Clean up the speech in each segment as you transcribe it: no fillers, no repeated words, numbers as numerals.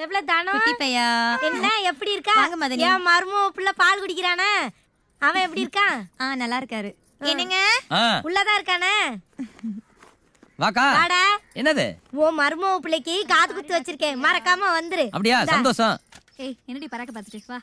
எவ்வளவு தானம் குட்டி பையா என்ன எப்படி இருக்கா? வாங்க மதனி. என் மருமக புள்ள பால் குடிக்கிறானே, அவன் எப்படி இருக்கான்? நல்லா இருக்காரு. என்னங்க உள்ளதான் இருக்கானே. வாக்கா. வாடா. என்னது? உன் மருமக பிள்ளைக்கு காது குத்து வச்சிருக்கேன், மறக்காம வந்துரு. அப்படியா? சந்தோஷம். ஏய் என்னடி பறக்க பாத்துட்டு வா.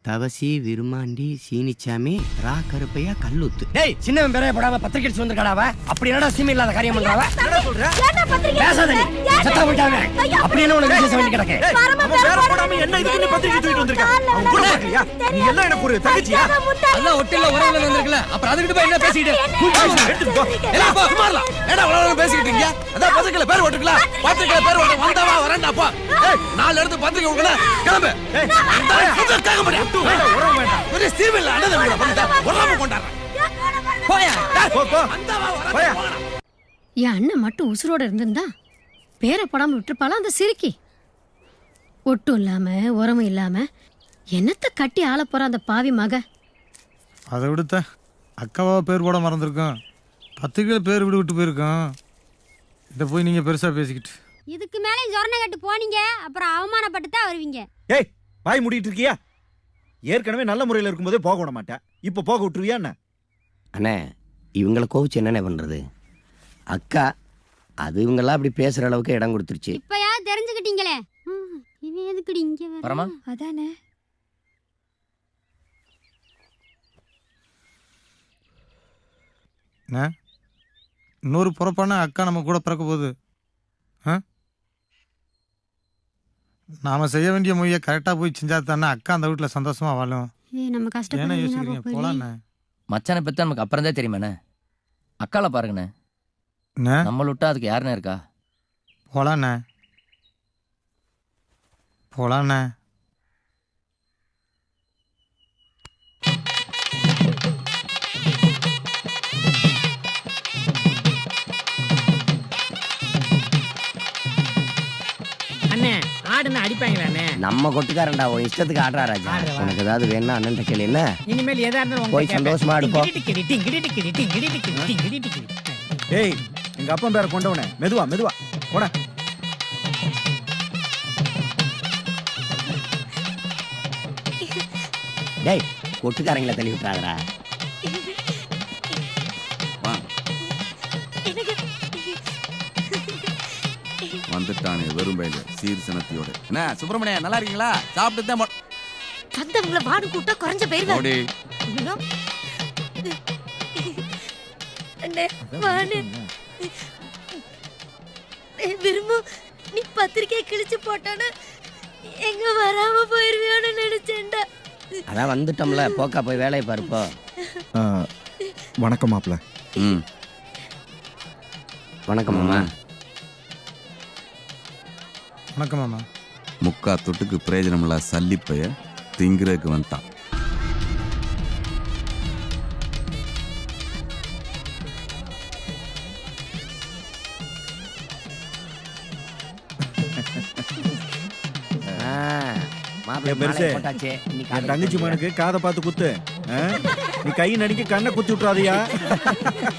தவசி விருமாண்டி சீனிச்சாமி ரா கருப்பையா கல்லுத்து. டேய் சின்னவன் பேரே படாம பத்திரிக்கை அடிச்சு வந்திருக்காடாவ. அப்படி என்னடா சீமை இல்லாத காரியம் பண்றாவ? என்னடா சொல்ற? ஏன்டா பத்திரிக்கை? பேசாத நீ. செத்தா போயிட்டாங்க. அப்படி என்ன உனக்கு விசேஷம் வேண்டி கிடக்கு? அவன் பேர போடாம என்ன இதுக்கு பத்திரிக்கை தூக்கிட்டு வந்திருக்கான்? அவன் கூட பாக்கறியா? நீ எல்லாம் எனக்கு ஒரு தங்கச்சியா? அதான் ஒட்டில உறவுல வந்திருக்கல. அப்புறம் அதுக்கிட்ட போய் என்ன பேசிக்கிட்டு? எடுத்து போ. எல்லாம் போ சும்மாறலாம். ஏடா உலகம் பேசிக்கிட்டு இருக்கீங்க? அதான் பத்திரிக்கையில பேர் ஓட்டுக்கலாம். பத்திரிக்கையில பேர் ஓட்டு வந்தவா வரேன்டா போ. ஏய் நாலு எடுத்து பத்திரிக்கை உங்கள கிளம்பு. ஏய் அந்த கேட்க மாட்டேன். உறவு வேண்டாம். ஒரு சீவில் அண்ணன் தம்பில பண்ணிட்டா உறவு கொண்டாடுற. போயா. போ போ. வந்தவா போயா. வரேன். என் அண்ணன் மட்டும் உசுரோட இருந்திருந்தா பேரை போடாம விட்டுருப்பாளா அந்த சிரிக்கி? ஒட்டும் இல்லாம உரமும் இல்லாம என்னத்த கட்டி ஆள போற அந்த பாவி மக. அதை விடுத்த அக்காவா பேர் போட மறந்துருக்கோம். 10 கிலோ பேர் விட்டு போயிருக்கோம். இதை போய் நீங்க பெருசா பேசிக்கிட்டு இதுக்கு மேலே சொரணை கட்டு போனீங்க அப்புறம் அவமானப்பட்டு தான் வருவீங்க. ஏய் வாய் மூடிட்டு இருக்கியா? ஏற்கனவே நல்ல முறையில் இருக்கும்போதே போக விட மாட்டேன். இப்போ போக விட்டுருவியா என்ன? அண்ணே இவங்களை கோவிச்சு என்னண்ணே பண்றது? அக்கா அது இவங்கெல்லாம் அப்படி பேசுற அளவுக்கு இடம் கொடுத்துருச்சு. இப்பயா தெரிஞ்சுக்கிட்டீங்களே. இவன் எதுக்குடி இங்க வர? வரமா? அதானே. என்ன இன்னொரு பொறப்பான அக்கா நம்ம கூட பிறக்க போகுது. நாம செய்ய வேண்டிய மொழியை கரெக்டா போய் செஞ்சா தானே அக்கா அந்த வீட்டுல சந்தோஷமா வாழும். நம்ம ஏன்னா கஷ்டப்பட்டு யோசிக்கிறீங்க? போலாண்ணே. மச்சானை பத்தி நமக்கு அப்புறம் தான் தெரியுமாண்ணே. அக்கால பாருங்கண்ணே. என்ன நம்மள விட்டா அதுக்கு யாருண்ணே இருக்கா? போலாண்ணே போலாண்ணே. அண்ணே ஆடுன்னு அடிப்பாங்களாண்ணே? நம்ம கொட்டுக்காரன்டா உன் இஷ்டத்துக்கு ஆடுறா ராஜா. உனக்கு ஏதாவது வேணா அண்ணன் கேளு. என்ன இனிமேல் எதா இருந்தாலும் போய் சந்தோஷமா எடுப்போம். ஏய் எங்க அப்பன் பேரை கொண்டவனே மெதுவா மெதுவா போட. டேய் கொட்டுக்காரங்களை தள்ளி விட்டுறாங்கடா. வந்துட்டானே வெறும் பயில சீர்சனத்தியோட. என்ன சுப்பிரமணியா நல்லா இருக்கீங்களா? சாப்பிட்டு தான் வந்தவங்கள வாடு கூட்ட குறைஞ்ச போயிருவேன். ஓடி. அண்ணே வாணு விரும்பு நீ பத்திரிக்கை கிழிச்சு போட்டானே எங்க வராம போயிருவியோன்னு நினைச்சேன்டா. அதான் வந்துட்டோம்ல, போக்கா போய் வேலையை பாருப்போ. வணக்கம் மாப்ள. வணக்கம் மாமா. வணக்கம் மாமா. முக்கா தொட்டுக்கு பிரயோஜனம் இல்ல சல்லிப்பைய திங்கிறதுக்கு வந்துட்டான். என் தங்கச்சி மனுக்கு காதை பார்த்து குத்து. நீ கை நடிக்க கண்ணை குத்தி விட்டுறாதியா?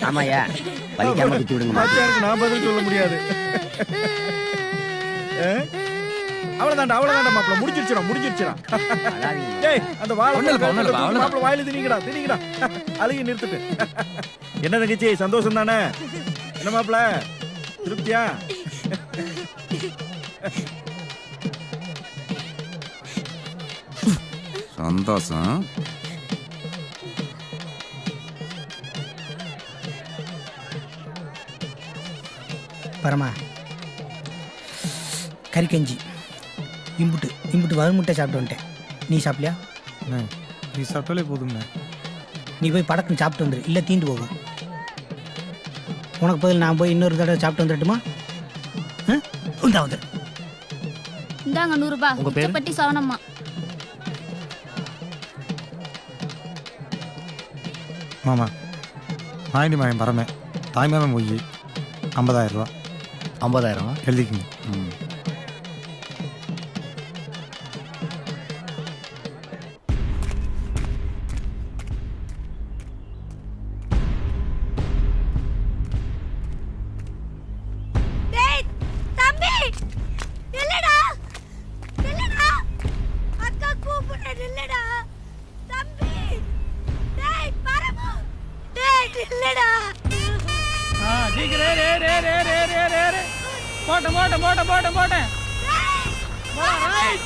ஆமாயா வலிக்காம குத்தி விடுங்க. நான் பதில் சொல்ல முடியாது. அவ்வளவுதான்டா அவ்வளவுதான்டா மாப்பிள. முடிஞ்சிருச்சுடா. ஏய் அந்த மாப்பிள வாயில திணிங்கடா. அழுகி நிறுத்துட்டு. என்ன தங்கச்சி சந்தோஷம் தானே? என்ன மாப்பிள திருப்தியா? சந்தோஷம். பரமா கறிக்கஞ்சி இம்புட்டு வறுமுட்டை சாப்பிட்டு வந்துட்டேன். நீ சாப்பிடலையா? நீ சாப்பிட்டாலே போதும்ண்ணே. நீ போய் படக்குன்னு சாப்பிட்டு வந்துடு, இல்லை தீண்டு போகும். உனக்கு பதில் நான் போய் இன்னொரு தடவை சாப்பிட்டு வந்துடட்டுமா? வந்துடு. இந்தாங்க 100 ரூபாய். உச்சப்பட்டி சவனம்மா. மாமா மாயண்டி மாயன் பரமே தாய்மாமன் மொய் 50,000 ரூபா. 50,000 எழுதிக்குங்க. இல்லடா. சீக்கிரம் ஏறு, ஏறு, ஏறு, ஏறு, ஏறு, ஏறு, ஏறு. போட்டேன் போட்டேன் போட்டேன் போட்டேன் போட்டேன். ரைட்